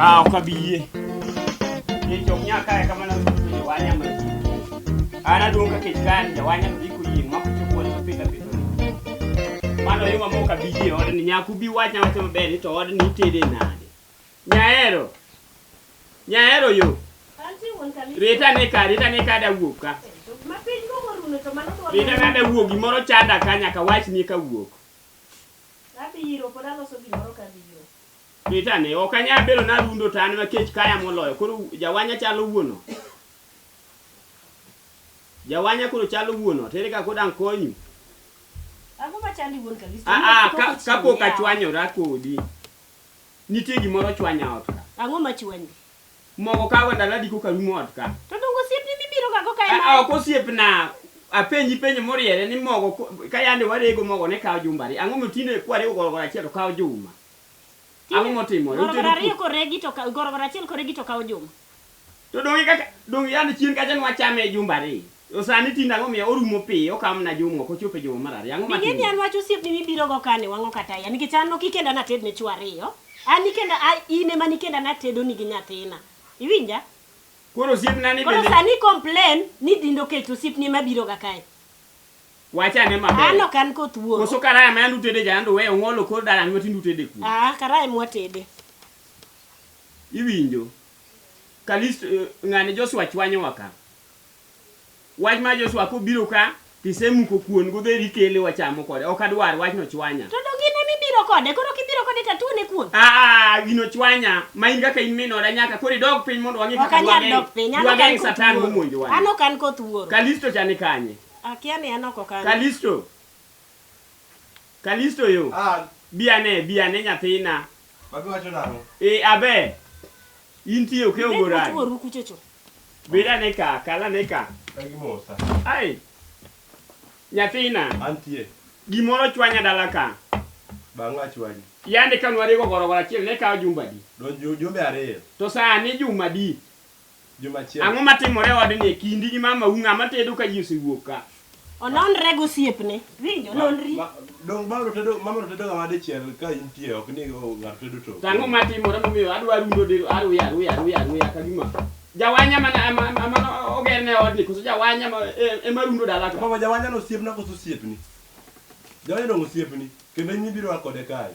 Ah, kabiye. Ye chok nya kaya kama na usiku wanya mati. Ana dunga kechkan ya wanya biku yin ma kuchukua ni pita pita. Mano yuma mo kabiye ode ni nyaku bi wanya wate mabeni to ode ni tede nade. Nyaero. Nyaero yo. Rita ne ka da wuoka. Rita na da wuogi moro chanda kanya ka wach ni ka wuok. Abiro poda loso gimoro ka biro. Rita ne okanya belo na rundo tani makech kaya moloyo koro jawanya chalo wuono. Jawanya koro chalo wuono tere ka kodang konyu. Ango machandi wuon ka Kapo ka chwanyora kodi. Nitie gimoro chwanya ot ka. Ango machwanyi? Mogo ka wenda ladi ko ka rumo ot ka. To dongo siep ni bibiro ka go kae. Ok osiep na apenji penjo moriere ni mogo ka yande warego mogo ne kawo jumbari. Ango motine kware go achiel to kawo juma. Ango motimo? Gorogoro ariyo koregi to gorogoro achiel koregi to kawo juma. To dongi yande chien kacha nwa chame jumbari. Osani tinda ngo miya orumo piyo kamna juma ko chope juma marari. Ango matimo? Bigeni an wacho osiep ni bibiro go kane wango kata ya nikech an nokikenda na ted ne chwa ariyo. Ani kenda ine mani kenda na tedo ni gi nyathina. Iwinja? Koro osiep nani bende. Koro sani complain ni dindo keto osiep ni mabiro ga kae. Wacha ne maber. Ano kan ko tuo. Koso karaya ma andu tede jando we ongolo kor dala ni matindu tede ku. Karaya mwa tede. Iwinjo. Kalisto ngane Joshua chwanyo waka. Wach ma Joshua ko biro ka tisemuko kuon godheri kele wachamo kode. Ok adwar wach no chwanya. To dongine mibiro kode, koro kibiro kode tatune kuon. Gino chwanya, ma in kaka in mino da nyaka kori dog piny mondo wangi kaka dwageng satan momonjo wani. Ano kan ko tuoro. Kalisto chane kanye. Akia ni anoko kanye. Kalisto yo. Biane nyathina. Babi wacho nango. Abe. Inti oke ogorani. Tuoro kuchecho. Beda ne ka, kala ne ka. Kagi mosa. Ai. Nyathina. Antie. Gimoro chwanya dala ka. Banga chwanya. Yande kan warego gorogoro achiel ne kawo jumba di. Don jumbe ariyo. To sani juma di. Juma achiel. Ang'o matimore odni e kindi gi mama unga matedo ka ji osewuok ka. Onon rego siepne. Winjo nonri. Dong mama tedo ga made chiel ka intie ok ni ngat tedo to. Ang'o matimore momiyo adwa rundo de aruya ka gima. Jawanya mana ogerne odni koso jawanya ema rundo dala ka. Mama jawanya no siepna koso siepni. Jawanya dong siepni. Kendo ni biro kode kae.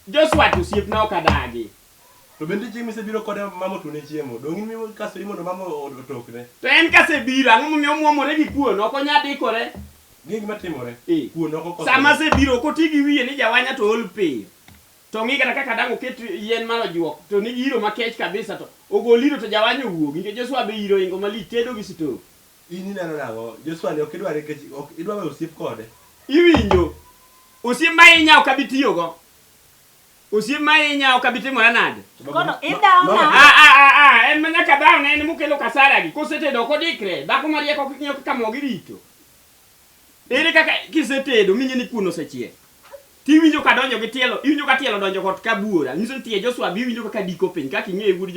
Joshua to siepna okadagi. To bende chieng' mise biro kode mama tune chiemo. Dong mi kaso imondo mama otokne. To en kase biro ang'o momiyo muomore gi kuon ok onya dikore. Gik matimore. Kuon ok okoso. Sama se biro koti gi wiye ni jawanya to ol piyo. To ng'i kata kaka dang oket yien mar ojuok to nigi iro makech kabisa to ogoliro to jawanya wuogi nikech Joshua be iro ingo malich tedo gi sito. Ini neno nango Joshua ne ok idware kech ok idwa we osiep kode. Iwinjo. Osiep ma inya ok abitiyo go. Osiep ma inya ok abitimora nade. Kono idaona. En manyaka daw ne en mukelo kasara gi. Kosetedo kodikre dhako marieko kinyo kaka mogi rito. Ere kaka kisetedo minyi ni kuno sechiek. Ti winjo ka donjo gi tielo, iwinjo ka tielo donjo kot ka buora. Nyiso tie Joshua bi winjo kaka diko piny kaka ing'e wuod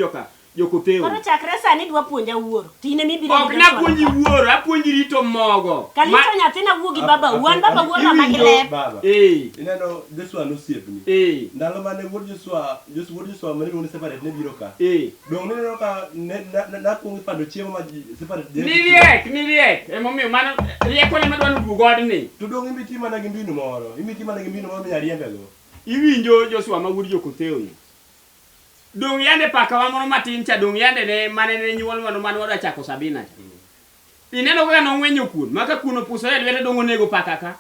jokoteo. Koro chakre sani dwa puonja wuoro. Tine mibiro. Ok na puonji wuoro, apuonji rito mogo. Kalito nyathina wuogi baba wuon baba wuon ma gilep. Ineno Joshua no siepni. Ndalo mane wuod Joshua mane woni separate ne biro ka. Dong neno ka na kuongi pando chiemo ma separate. Ni riek. Emomiyo mano rieko ne madwano duogo odni. To dong imiti mana gi mbinu moro. Imiti mana gi mbinu moro minya riembe go. Iwinjo Joshua ma wuod jokoteo ni. Dong yande paka wa moro matin cha dong yande ne mane ne nyuol mano wadwa chako Sabina cha. Ineno kaka nong'wenyo kuon, maka kuon opuso e lwete dong onego paka ka.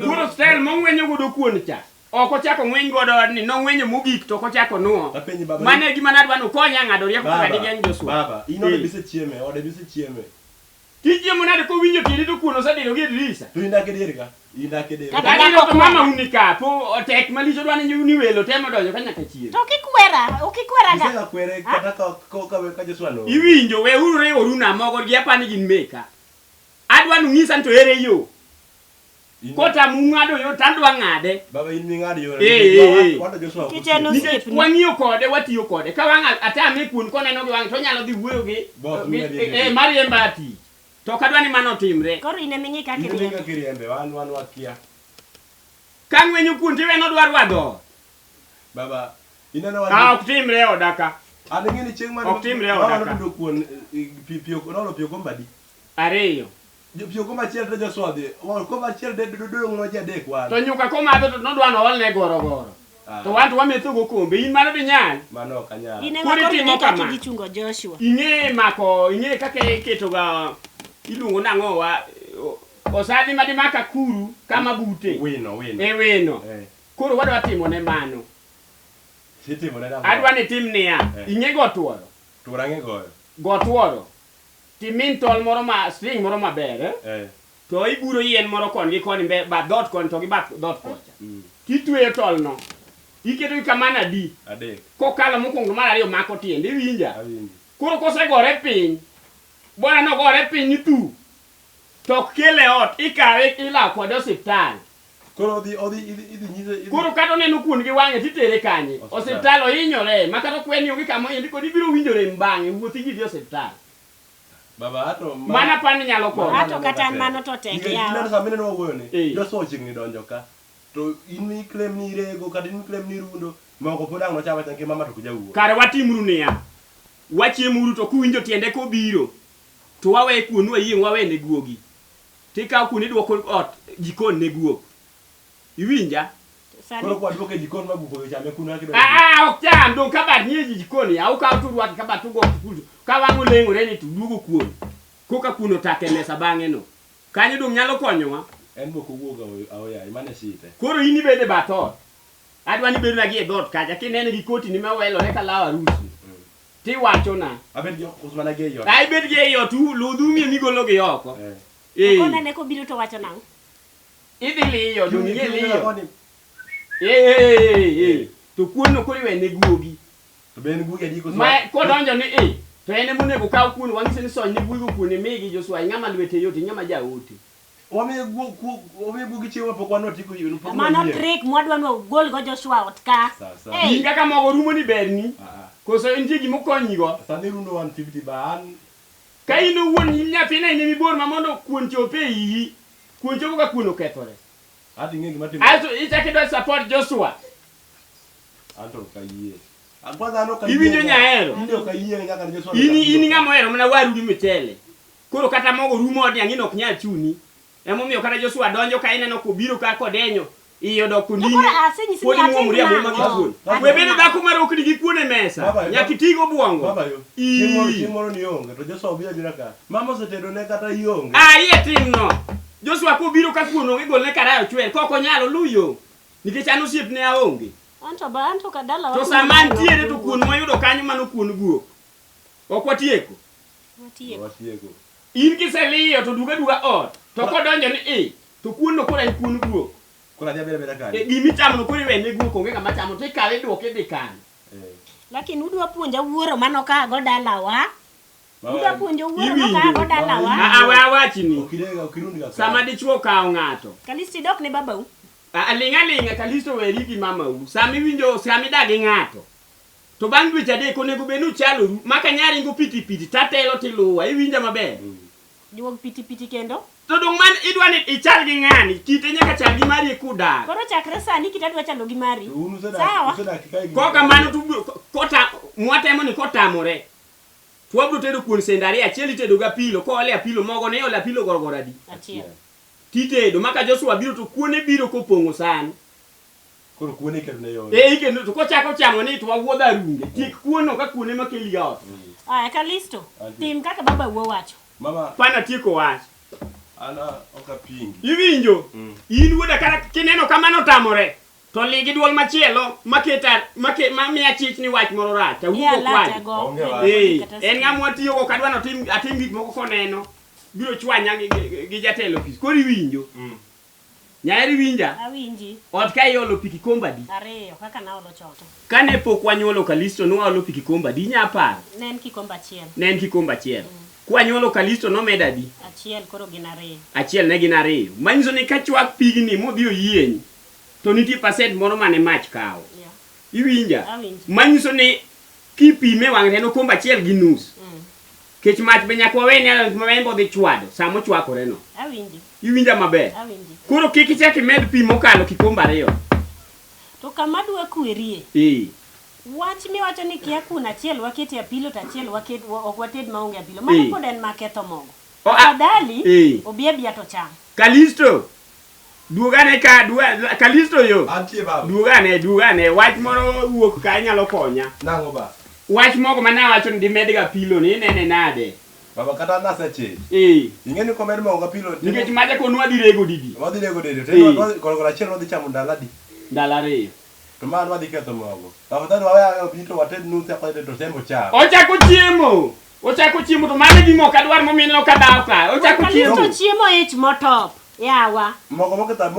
Kuro style mong'wenyo godo kuon cha. Ok ochako ng'weny godo odni, nong'wenyo mogik to ok ochako nuo. Mane gima nadwa nokonya ng'ado rieko kaka digeng Joshua. Baba, ode bise chieme. Tichiemo nade ko winjo tieni to kuon osediro gi dirisa. To indake dir ka. Kanino to mama unika po tek malicho dwani ni welo temo donjo ka nyaka chieng'. To kikwera ga. Isa kwere kata ka Joshua no. Iwinjo we ure oruna mogo gi apani gin meka. Adwa ng'isa to ere yo. Kota mung'ado yo tandwa ng'ade. Baba in ming'ado yo. Wanda Joshua. Kicheno siepni. Wang'iyo kode watiyo kode. Ka wang' atame kuon koneno gi wang' to nyalo dhi wuoyo gi mariemba ati. To kadwani mano timre. Koro ine mingi kaka kiriembe. Wan wakia. Kang'wenyo kuon tiwe nodwar wadho. Baba Ineno wa. Ok timre odaka. Ane ngini chieng man. Ok timre odaka. Mama no kuon pio no pio kombadi. Ariyo. Pio komba chiel to Joshua de. Wa komba chiel de do ngo ja de kwa. To nyuka komadho to nodwa no olne goro. To wanto wametho go kombe in mano di nyal. Mano kanyal. Ine ng'ato kaka gichungo Joshua. Ing'e kaka iketo ga iluongo nang'o wa osadhi madimaka kuru kama bute. Wino. Wino. Koro wadwa timo ne mano. Sitimo ne. Adwa ni tim niya. Ing'e go tuoro. Tuorange goyo. Go tuoro. Timin tol moro ma string moro maber to iburo yien moro kon gi koni ba dot kon to gi ba dot kocha. Kitweyo tol no. Iketo kamana di. Adek. Kokalo mokwongo mar ariyo mako tiende winja. Koro kosegore piny. Bwana no gore piny tu. Tok kele ot ikawe ila kod osiptal. Koro odhi nyiso. Koro kato neno kuon gi wang'e titere kanye. Osiptal ohinyore makato kweni onge kama yendi kod ibiro winjore mbang'e wuothi gi osiptal. Baba ato mana pan nyalo ko. Ato kata mano to tek yawo. Ino samene no wuone. Joshua chingni donjo ka. To in claim ni rego kata in claim ni rundo moko podang no chama tanke mama to kujawuo. Kare watimru niya. Wachiemuru to kuwinjo tiende kobiro. To wawe kuonu ayieng wawe ne guogi. Tika kuoni duoko ot jikon ne guok. Iwinja? Koro kwa duoke jikon mabuko chame kuno akido. Ok cham dong kabat nie jikon ya au ka tu ruat kabat tu go kudu. Ka wango lengore ni tu duogo kuon. Koka kuno take mesa bang'e no. Kanyo dong nyalo konyowa. En boko wuoga aoya imane site. Koro ini bede batot. Adwa ni bedo na gi e dot kaja kinene gi koti ni mawelo ne kalawa harusi. Ti wacho na. Abed jo kusmana ge yo. Ai bed ge yo tu ludumi ni golo ge oko. Kone ne ko biro to wacho nang. Idhi liyo dong ye liyo. To kuon no kori we ne guogi. To ben guogi adi ko. Ma ko donjo ni to ene monego kaw kuon wang'ise ni sony ni buigo kuon e migi Joshua ng'ama lwete yoti ng'ama jaote. Wame guogi chiwo pokwa no tiko yun pokwa. Mano trick mwadwa no gol go Joshua ot ka. In kaka mogo rumo ni berni. Koso intie gimo konyigo. Sani rundo 150 ban. Ka ino wuon nyathina ine mibor ma mondo kuon chope iyi. Kuon chopo ka kuon okethore. Ati ng'e gima timo. Aso ichaki do support Joshua. Anto kayie. Agwadha no kayie. Iwinjo nyaero. Ndio kayie nyaka ni Joshua. Ini ng'ama ohero mana waru gi michele. Koro kata mogo rumo od yang'ino ok nyal chuni. Emomiyo kata Joshua donjo ka ineno kobiro ka kodenyo. Iyo dok kundinye. Podi muomri aboma gi kuon. Webedo dhako marokni gi kuon e mesa. Nyaki tigo buongo. Baba yo. Chimoro ni onge. To Joshua bira ka. Mama osetedo ne kata ionge. Iye tim no. Joshua kobiro ka kuon onge golne karayo chwer. Koko nyalo luyo. Nikech an osiep ne aonge. Anto kadala to saman tiere to kuon moyudo kanyo mano kuon guok. Ok watieko. Watieko. In kiseliyo to duga ot. To kodonjo ni to kuon no kora en kuon guok. Kora dia bera kani. Gimi chamo no kori wene guok onge kama chamo to ikawe duoke dhi kan. Lakini udwa puonja wuoro mano ka go dalawa. Udwa puonja wuoro mano ka go dalawa. Awachini. Okirundi ga. Sama dichuo kawo ng'ato. Kalisti dok ne babau. Alinga Kalisto weri gi mamau. Sami winjo sami dagi ng'ato. To bang' dweche adek onego benu chaloru. Maka nyari ngo piti tatelo tiluwa. Iwinja maber. Duog piti kendo. To dong man idwa ni ichal gi ng'ani. Kite nyaka chal gi mari kudak. Koro chakre sani kita dwa chalo gi mari. Sawa. Koka mano tu kota mwatemo ni kotamore. Twabro tedo kuon sendari achiel itedo ga pilo. Ko ole apilo mogo ne ole apilo gorgoradi. Achiel. Titedo maka Joshua biro to kuone biro kopong'o san. Koro kuone kedo ne yo. Ikendo to kochako chamo ni to wawuodho arunge. Tik kuono ka kuone makeli ga ot. Kalisto. Tim kaka baba wuo wacho. Mama. Pana tieko wach. Ana okapingi. Iwinjo? In wuoda kata kineno kamano tamore. To ligi duol machielo mamiya chich ni wach moro rach. Awuok wach. En ng'ama tiyo go kadwa no atim gik moko koneno. Biro chwanya gi jatelo pis. Koro iwinjo? Nyari winja? Awinji. Ot ka iolo pi kikomba di. Ariyo kaka naolo choto. Kane pok wanyuolo Kalisto noolo pi kikomba di nya paro. Ne en kikomba achiel. Ne en kikomba achiel. Kwanyuolo Kalisto nomeda di. Achiel koro gin ariyo. Achiel ne gin ariyo. Manyiso ni ka chwak pigni modhi oyieny to nitie percent moro mane mach kawo. Iwinja? Awinji. Manyiso ni kipime wang' en okomba achiel gi nus. Kech mach be nyaka wawene mawembo dhi chwado samo chwakore no. Awinji. Iwinja maber. Awinji. Koro kik ichak imed pi mokalo kikomba ariyo. To kama dwa kwerie. Wach miwacho ni kia kuna achiel wakete apilo to achiel waket ok wated maonge apilo. Mano pod en maketho mogo. Afadhali obiebia to cham. Kalisto. Duogane ka Kalisto yo. Antie baba. Duogane wach moro wuok ka nyalo konya. Nango ba. Wach moko manawacho ni dimedga pilo ni nene nade. Baba kata naseche. Ingeni komed mo apilo. Nikech maja konwa dirego didi. Wadhi rego didi. Teno kola chiel wadhi chamo daladi. Dalare. To man wadhi ketho mogo. Afadhali wawe apito wated nuse apade to tembo cha. Ochako chiemo to mane gimo kadwar momino kadaw ka. Ochako chiemo. Kalisto chiemo ich motop. Yawa. Mogo moketa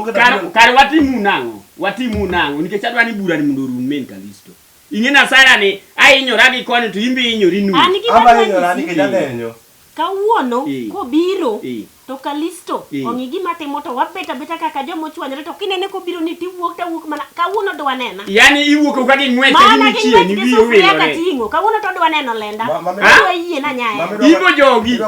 kar watimu nango nikech adwa ni bura ni mondo rum men Kalisto. Ingena sara ni ainyora gi koni to imbe inyori nu. Aba inyora ni kejanenyo. Kawuono kobiro to Kalisto ongi gima timo to wabeta beta kaka jomo chwanyre to kinene kobiro ni tiwuok tawuok mana kawuono dwa nena. Yani iwuok ka gi ng'wech ni chie ni biyo welo ne. Kawuono to dwa neno lenda. Dwa yie na nyae. Ibo jogi.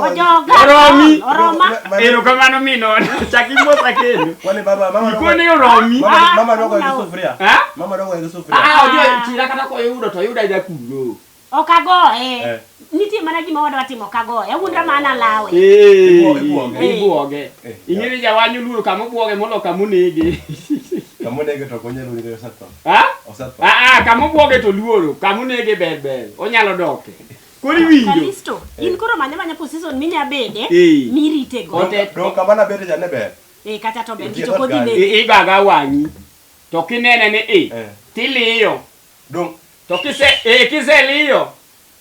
Oroma. Ero kamano mino. Chaki mosa kendo. Wale baba mama. Ikone oromi. Mama dogo ya sufuria. Mama dogo ya sufuria. Ojo chira kata ko yudo to yuda ja kulo. Okagoe. Nitie mana gima wadwa timo kagoe. Awundra mana lawe. Ibuoge. Ingeni jawanyu luro kama buoge molo kamunege. Kamunege to konyalo ni osato. Osato. Kama buoge to luoro, kamunege ber. Onyalo doke. Kori winjo. Kalisto, in koro manya position minya bede, mirite go. Do kamana bede jane ber. Kata to ber to kodi ne. Igaga wanyi. To kinene ne tiliyo. Dong to kise liyo.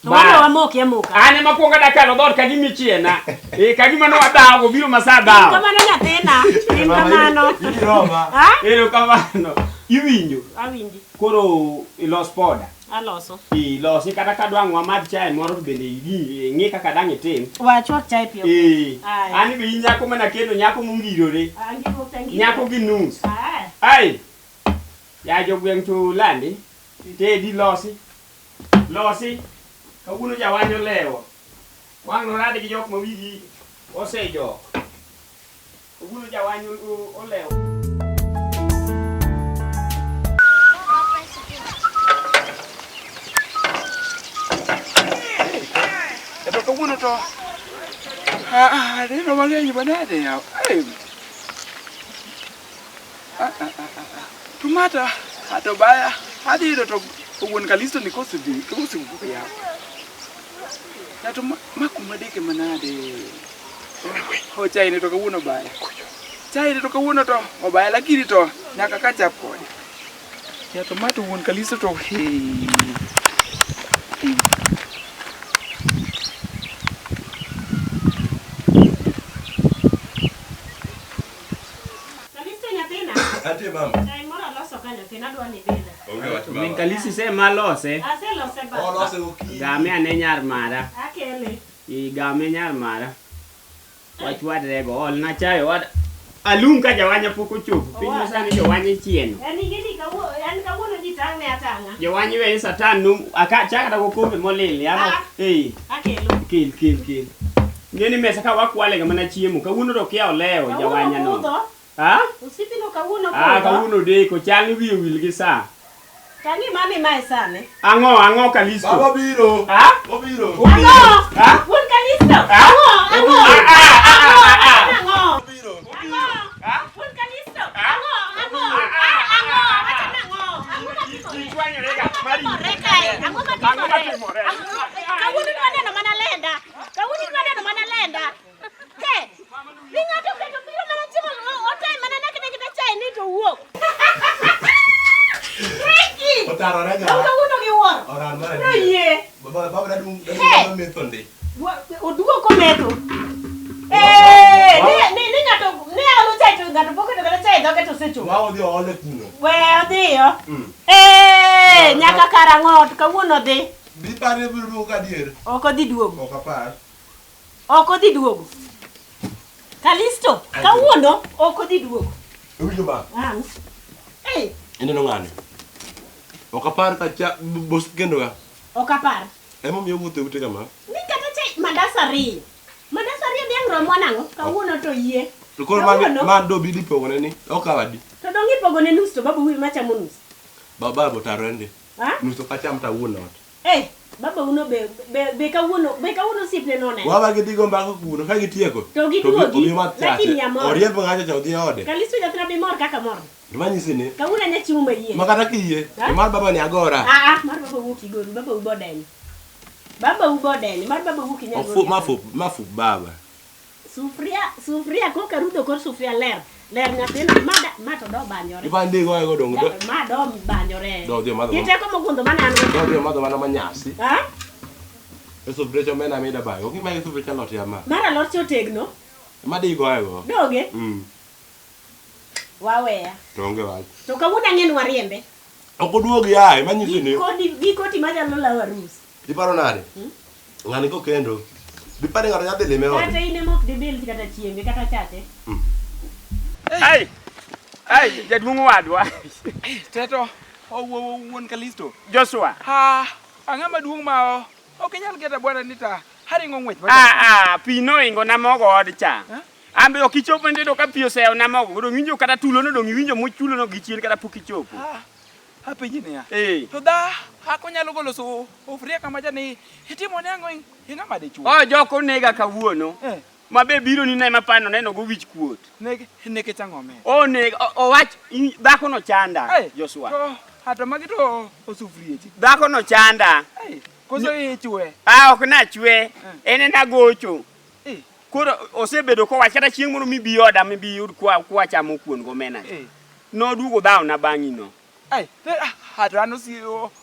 Ba wamoke amoka. Ane makuonga dakalo dot ka gimi chiena. Kagima no adago biro masa dawo. Kamano nyathina. Kamano. Ero kamano. Iwinjo. Awinji. Koro ilos poda. Aloso. Ilosi kata kadwang wa mad chai moro bende igi ng'i kaka dang itim. Wachwak chai piyo. Ani bi nyako mana kendo nyako mungirore. Nyako gi nus. Ya jogweng to landi. Tedi losi. Kawuono jawanyo lewo. Wang no rade gi jok ma wigi osejo. Kawuono jawanyo olewo. Eto kawuono to neno mang'eny manade yaw. Tumata ato baya adhi to wuon Kalisto ni koso yaw. Yato makuma deke manade. Chai ni to kawuono baya. Chai ni to kawuono to obaya lakini to nyaka kachap kode. Yato mato wuon Kalisto to Ate mama. Chai moro loso kanyo tena dwa ni beda. Min Kalisi se malose. Aselose ba. Olose oki. Game ane nyar mara. Akele. Game nyar mara. Wach wadrego ol na chayo wad. Alum ka jawanya poko chopo. Pinyo sani jawanya chieno. Yani gini kawuono jitang ne atanga. Jawanya we satan num aka chaka ko kombe molili ama. Akelo. Kil. Ngeni mesa ka wakwale ga mana chiemo. Kawuono to kia olewo jawanya no. Usipino kawuono ko. Kawuono de ko chali wil gi sa. Tangi mami mae sane. Ango Kalisto. Baba biro. Obiro. Wuon Kalisto. Ango. Biro. Wuon Kalisto. Ango. Kawuono nwaneno mana lenda. Ke. Ningato keto biro mana chimo otai mana nakene kita chai ni to wuok. Otaro raja. Kawuono gi wuor. Oran mara. Oye. Baba dadu metonde. Odugo ko meto. Ni ngato ni alo chai to ngato poko to ngato chai doge to secho. Wa odhi ole kuno. We odhiyo. Nyaka karangot kawuono dhi. Bi pare biro ka dier. Oko dhi duogo. Okapar. Oko dhi duogo. Kalisto, kawuono oko dhi duogo. Ewinjo ba. Ineno ng'ane. Okapar ka cha bos kendo ga. Okapar. Emo miyo wuotho ute kama. Ni kata chai mandasari. Mandasari biang romo nango kawuono to yie. To koro man do bi dipo ne ni okawadi. To dongi pogo ne nus to babu wi macha monus. Baba botaro ende. Nuso kacham ta wuon ot. Baba uno be kawuono sipne none. Waba gidhigo mbako kuno ka gitieko. To giduogi. Lakini amor. Oriembo ngacha cha odhi ode. Kalisto jathra be mor kaka mor. Manyisi ni. Kawuono nya chiemo mayie. Makata kiyie. Mar baba ni agora. Mar baba wuki goru, baba ubodeni. Baba ubodeni, mar baba wuki nya goru. Mafu baba. Sufria ko karudo kor sufria ler nyathina ma to do banyore. Ibandi go ego dongo do. Ma do banyore. Do dio madho. Kite ko mogundo mane an go. Do dio madho mana manyasi. Eso brecho mena mida bayo. Oki mai su brecho lot ya ma. Mara lot chotegno. Madi go ego. Doge? Waweya. Tonge wach. To kawuono ang'en wariembe. Okoduogi ai manyisi ni. Gikoti manyalo lawa arus. Iparo nade? Ngani ko kendo. Dipare ngaro nyadhi lime ode. Kata ine mok dibil kata chienge kata chate. Ai, jaduong' wadwa. Teto, wuon Kalisto. Joshua. Ang'ama duong' ma ok inyal keta bwana nita haringo ng'wech. Pi noingo na mogo od cha. Ambe ok ichopo ndedo ka pi oseo na mogo. Dong iwinjo kata tulo no dong iwinjo mochulo no gi chien kata pok ichopo. Penji ya. To da ako nyalo golo ofria kama jani itimo ne ang'o ing'ama dichuo. Joko nega kawuono. Mabe biro ni na mapano neno go wich kuot. Nege chango me. Owach dhako no chanda, Joshua. To hata magi to osufriechi. Dhako no chanda. Koso ichwe. Ok na chwe. Ene na gocho. Koro osebedo ko wach kata chieng' moro mibi oda mibi yud kwa chamo kuon go mena. Nodugo dhaw na bang'i no. Hata ano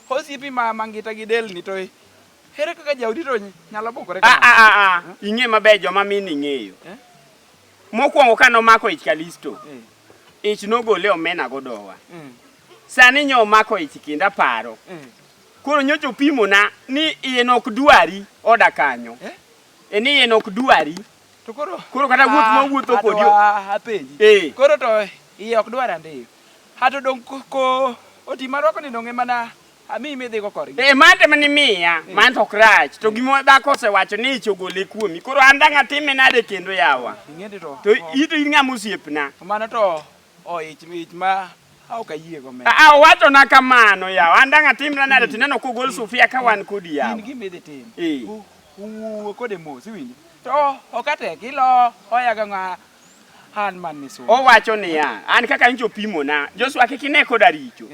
osiepi mangita gi del ni to here kaka jaudi to nyalo bokore ka. Ing'e maber joma mini ng'eyo. Mokwongo kano mako ich Kalisto. Ich nogole omena godowa. Sani nyo mako ich kinda paro. Koro nyocho pimo na ni iye nok dwari oda kanyo. Ni iye nok dwari. To koro kata wuoth mawuotho kodio. Apenji. Koro to iye ok dwara ndiyo. Hato dong ko oti marwako ni donge mana ami midhi go korgi. Mande mani miya, man to krach. To gimo dhako osewacho ni ichogole kuomi. Koro an dang' atime nade kendo yawa. Ing'endi to. To ito ing'ama osiepna. Mano to ich ma ok ayie go me. Owacho na kamano yawa. An dang' atimna nade tineno kogol sufia ka wan kodi yawa. In gimidhi tim. Kode mos iwinjo. To okatek ilo oyaga ng'a han man ni so. Owacho niya, an kaka injo pimo na. Joshua kikine koda richo.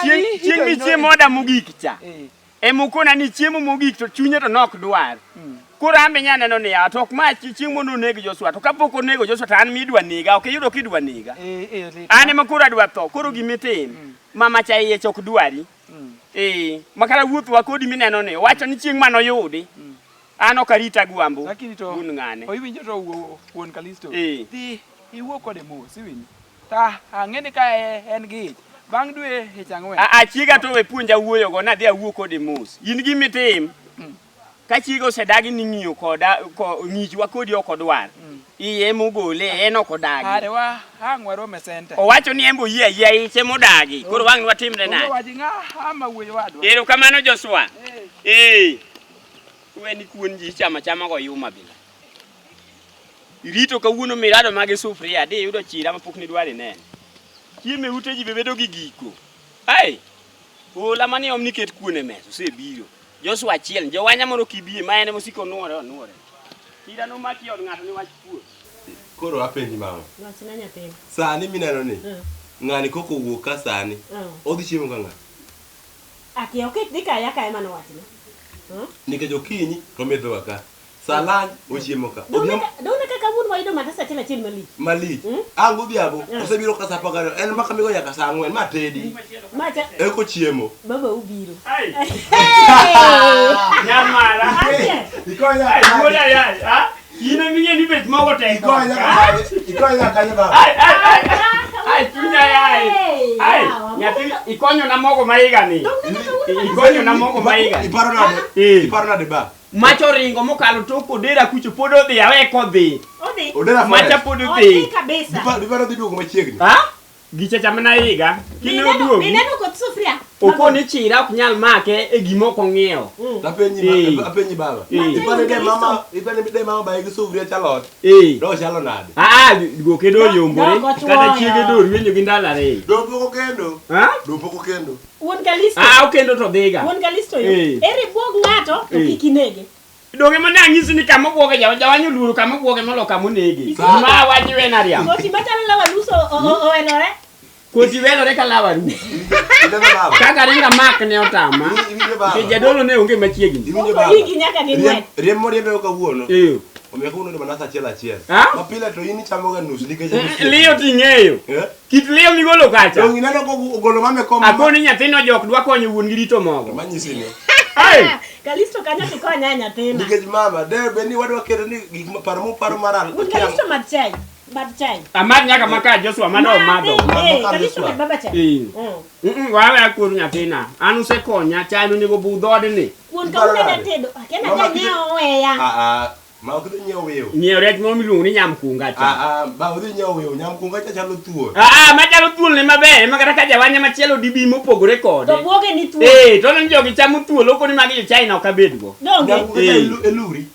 Chieng' mi chiemo oda mogik cha. Emukona ni chiemo mogik to chunye to nok dwar. Koro ambe nya neno niya, to ok ma chieng' mondo neg Joshua. To kapok onego Joshua to an midwa nega. Ok yudo kidwa nega. An ema koro adwa tho. Koro gimitim. Mama cha iye chok dwari. Makara wuothwa kodi mineno ni. Wacho ni chieng' mano yudi. An ok arita gwambo. Lakini to ng'ane. Iwinjo to wuon Kalisto. Dhi iwuo kode mos iwinjo. Ta ang'eni ka en gi bang' dwe e chang'wen. Chiega to we puonja wuoyo go nadhi awuo kode mos. In gimitim. Ka chiega osedagi ni ng'iyo koda ng'ichwa kodi ok odwar. Iye mogole en ok odagi. Arewa ang'wero mesenta. Owacho ni embo yie iche modagi. Koro wang' watimre nade. Owaji ng'a wuoyo wadwa. Erokamano Joshua. Weni kuon ji chama go yuma bila. Irito kawuono mirado mage sufria de yudo chira mapok ni dware nene. Chieme ute ji bebedo gi giko. Ola mani omni ket kuon e mesa osebiro. Joshua achiel jowanya moro kibie ma ene mosiko nuore. Chira no maki od ng'ato ni wach kuon. Koro apenji mama. Wachna nyathina. Sani mineno ni. Ng'ani koko wuok ka sani. Odhi chiemo ka ng'a? Aki ok dhi kaya ka ema nowachna. Nikech okinyi to medhowa ka. Salan ochiemo ka. Dona kaka wuon wayudo matasa achiel malich. Malich. Ango biabo. Osebiro ka sa pagano. En maka migo nyaka sa 4 ma tedi. Macha. Eko chiemo. Baba ubiro. Nyamara. Ikonya. Wuoda ya. Ina minye ni bet mogo te. Ikonya kanya baba. Tunya ya. Nyathi ikonyo na mogo maiga ni. Ikonyo na mogo maiga. Iparo nade ba. Macho ringo mokalo toko dera kucho podo dhi awe kodhi. Odera macha podo dhi. Diparo dhi duogo machiegni. Gicha chamna iga. Kine oduogo. Mineno kot sufria. Okoni chira ok nyal make e gimo ko ngiew. Apenyi baba. Ipane de mama ba gisuvria chalot. Do chalo nade. Goke do yombore kata chiege do winjo gi ndala re. Do poko kendo. Do poko kendo. Wuon Kalisto. Okendo to dhiga. Wuon Kalisto yo. Eri buog ngato to kikinege. Donge mana ngisi ni kama buoge jawanyo luru kama buoge molo kama nege. Ma wajiwe na ria. Koti batala la waluso o enore. Koti welore kala waru. Kaka ringa mak ne otama. Ke jadolo ne onge machiegni. Hiki nyaka gi ngwe. Riemo riembe kawuono. Omiyo kuno ndo manasa achiel. Mapile to ini chamoga nus nikech liyo ting'eyo. Kit liyo migolo kacha. Dongi neno ko ogolo mame kom. Akoni nyathino jok dwa konyo wuon gi rito mogo. Manyisi ni. Kalisto kanyo tikonya nyathina. Nikech mama de beni wadwa kero ni gik paro maral. Kalisto matchai. Amad nyaka maka Joshua mano mado. Kalisto baba cha. Wawe akuru nyathina. Anu se konya chano ni go budhode ni. Wuon ka una tedo. Akena janyo weya. Ma okdhi nyiewo weyo. Nyiewo rech mo miluongo ni nyamkunga cha. Ba odhi nyiewo weyo, nyamkunga cha chalo thuol. Machalo thuol ne maber, ma kata ka jawanya machielo dibi mopogore kode. To buoge ni thuol. To ne jogi chamo thuol, okoni magi China ok abedgo. Nyamkunga eluri.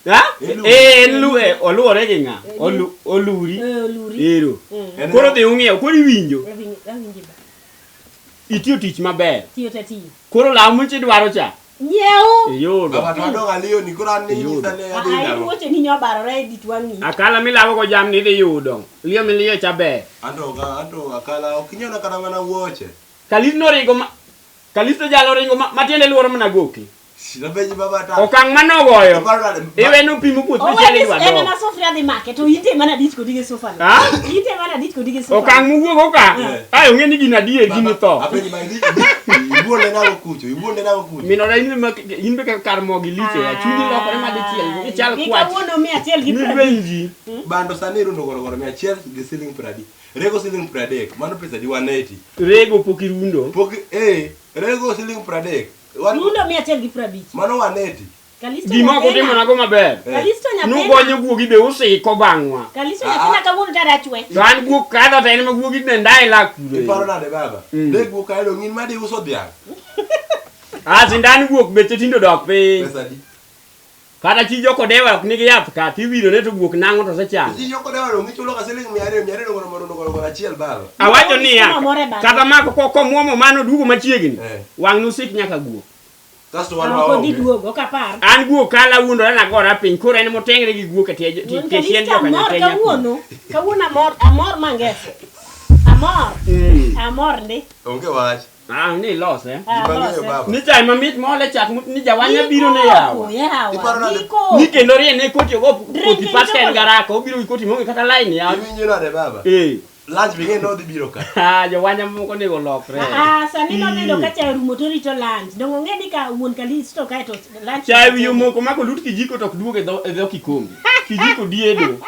Oluore gi nga. Oluri. Ero. Koro dhi ung'iew, koro iwinjo. Itiyo tich maber. Tiyo te tiyo. Koro law muchi dwaro cha. Nyeo. Yudo. Baba to aliyo ni kuran ni nyisane adhi. Ai woche ni nyobarore ditwangi. Akala milago go jamni dhi yudo. Liyo miliyo cha ber. Anto akala okinyona kana mana woche. Kalisto jalo ringo matiende luoro mana goki. Sinabeji baba ta. Okang manogoyo. Iwe no pimo puoth michele dwa do. Ene na sofria di market to ite mana dit ko dige sofa. Ite mana dit ko dige sofa. Okang muwuok okang. Onge ni gina die gini to. Apenyi ba ndi. Ibuonde nago kucho. Minora in be kar mogi liche ya chunyi lokore ma dichiel. Ichal kwach. Ika wono mi achiel gi pradi. Bando sani rundo gorogoro mi achiel gi siling pradi. Rego siling pradek. Mano pesa di 180. Rego pokirundo. Rego siling pradek. Rundo mi achiel gi pradi. Mano 180. Kalisto gima ko timo nago maber. Kalisto nyathina. Nugonyo guogi be usiko bang'wa. Kalisto nyathina kawuono tada chwe. Dan guok kadho to en ma guogi ne ndai lak kure. Iparo nade baba? De guok kaelo ngin madi uso dhiang. Sindan guok beche tindo dok piny. Pesa di. Kata chi joko dewa ok nigi yath ka tiwiro ne to guok nang'o to sechamo. Chi joko dewa lo ngichulo ka siling 200 ngoro achiel baba. Awacho niya kata mako ko muomo mano dugo machiegni. Wang nusik nyaka guok. Kasto wan wa di duogo kapar. An guok kala wundo na gora piny koro en motengre gi guok tie chien joka nyatenya. Kawuono amor mangese. Amor ndi. Onge wach. Ni los Ni chai mamit mole chak ni jawanya biro ne yawa. Iparo nade. Ni kendo rie ne koti go koti paska en garaka obiro ikoti monge kata line ya. Iwinjo nade baba? Lunch binge no dhi biro ka. Jawanya moko nego lokre. Sani no nindo ka cha rumo to rito lunch. Dongo ngeni ka wuon Kalisto kae to lunch. Chai wiyo moko mako lut kijiko to duoge dho kikombe. Kijiko diedo.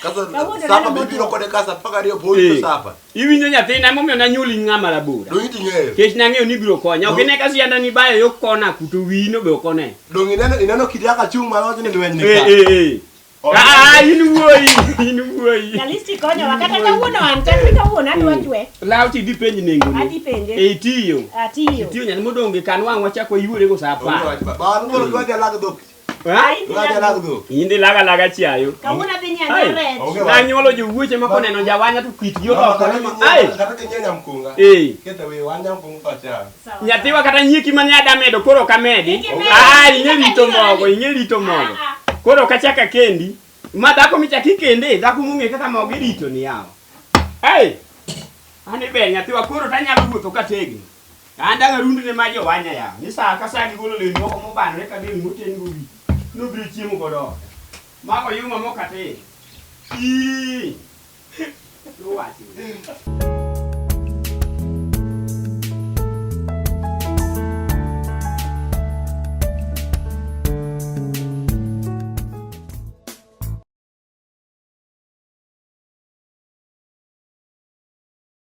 Kasa sapa bibiro kode kasa paka rio boyo sapa. Iwinjo nyathina momiyo na nyuli ng'ama rabura. Dongi ting'eyo. Kech nang'eyo ni biro konya. Ok ne ka sianda ni bayo yo kona kuto wino be okone. Dongi ineno kidiaka chung malocho ni lweny ni ka. In wuoyi. Kalisto konyo wakata kawuono an tan kawuono adwa chwe. Lauti di penj nengo ni. Adi penje. Tiyo. Tiyo nyani modonge kan wang wachako yuore go sa pa. Ba ngoro dwaje lag dhok. Dwaje lag dhok. Indi laga chiayo. Kawuono dhi nyanya rech. Na nyolo jowuoche ma koneno jawanya to kitgi olokore. Kata kinyenya mkunga. Keta we wanya mkunga cha. Nyathiwa kata nyiki mane adamedo koro kamedi. Inge rito mogo. Koro kachaka kendi. Ma dhako michaki kende, dhako mung'e kaka mogo irito ni yawa. Ane ber nyathiwa koro tanyalo wuotho kategni. An dang' arundi ne ma jowanya yawa. Ni sa ka sa gigolo lewni moko mobanore ka del moten gowi. Nobiro chiemo godo. Mago yuma mokatin. Luwachi.